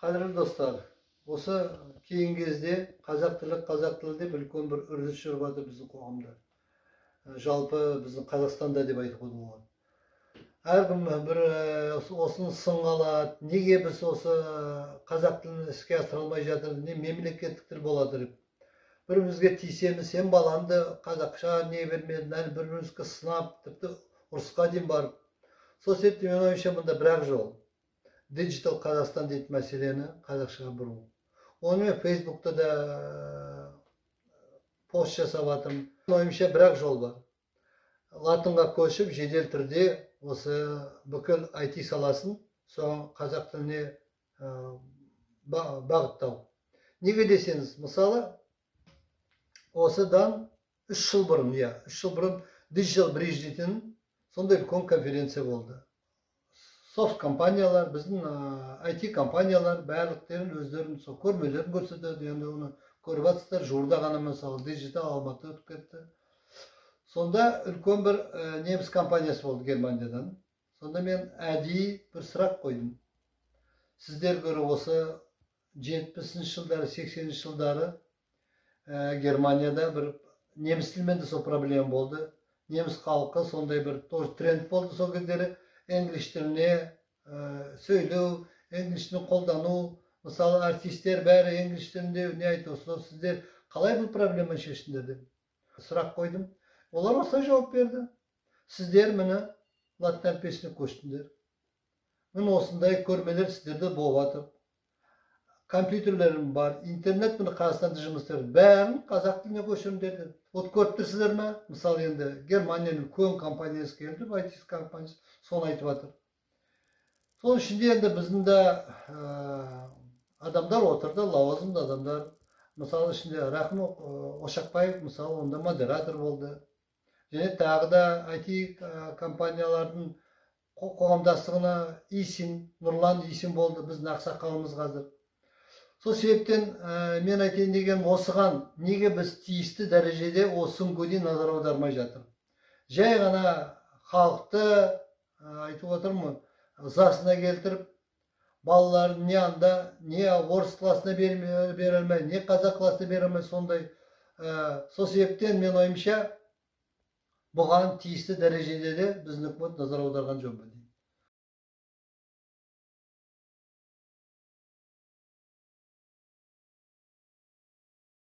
Qadrli dostlar, осы кейінгі кезде қазақ тілі деп үлкен бір үрдіс жүріп жатыр біздің қоғамда. Жалпы біздің Қазақстанда деп айтуға болады. Әркім бір осыны сынға алады. Неге біз осы қазақ тілін іске асыра алмай жатыр, не мемлекеттік тіл болады деп. Бірімізге тиісеміз, сен балаңды қазақша не бермедің, әлі бірімізге сынап, тіпті ұрысқа дейін барып. Сол себепті мен ойымша мұнда бірақ жол. Digital Қазақстан дейтін мәселені қазақшаға бұру. Оны мен Facebook'та да пост жасап жатырмын. Ойымша бірақ жол бар. Латынға көшіп, жедел түрде осы бүкіл IT саласын соң қазақ тіліне бағыттау. Неге десеңіз, мысалы, осыдан 3 жыл бұрын, 3 жыл бұрын Digital Bridge дейтін сондай үлкен конференция болды. Софт компаниялар, біздің IT компаниялар барлықтарын өздерінің көрмелерін көрсетеді. Енді оны көріп жатсыздар, жуырда ғана мысалы Digital Алматы өтіп кетті. Сонда үлкен бір неміс компаниясы болды Германиядан. Сонда мен әдейі бір сұрақ қойдым. Сіздер көрі осы 70-ші жылдары, 80-ші жылдары Германияда бір неміс тілмен де сол проблема болды. Неміс халқы сондай бір тренд болды сол кездері. English тіліне сөйлеу, English тілін қолдану, мысалы артистер бәрі English тілінде не айтты, сіздер қалай бұл проблема шешіңдер деп сұрақ қойдым. Олар осылай жауап берді. Сіздер мені латын әліппесіне көштіңдер. Міне осындай көрмелер сіздерде болып жатыр. Компьютерлерім бар, интернет міне Қазақстанда жұмыс істеп, бәрін қазақ тіліне көшіріңдер деді. Вот көріп тұрсыздар ма? Мысалы енді Германияның үлкен компаниясы келді, IT компаниясы, соны айтып жатыр. Сол ішінде енді біздің де адамдар отырды, лауазымды адамдар. Мысалы ішінде Рахым Ошақбаев, мысалы, онда модератор болды. Және тағы да IT компаниялардың қоғамдастығына Нұрлан Исин болды, біздің ақсақалымыз қазір. Сол себептен мен айтайын деген осыған неге біз тиісті дәрежеде осыны көде назар аудармай жатыр. Жай ғана халықты айтып отырмын, ызасына келтіріп, балаларын не анда, не орыс класына бере алмай, не қазақ класына бере алмай сондай. Сол себептен мен ойымша бұған тиісті дәрежеде де біздің үкімет назар аударған жөн ба.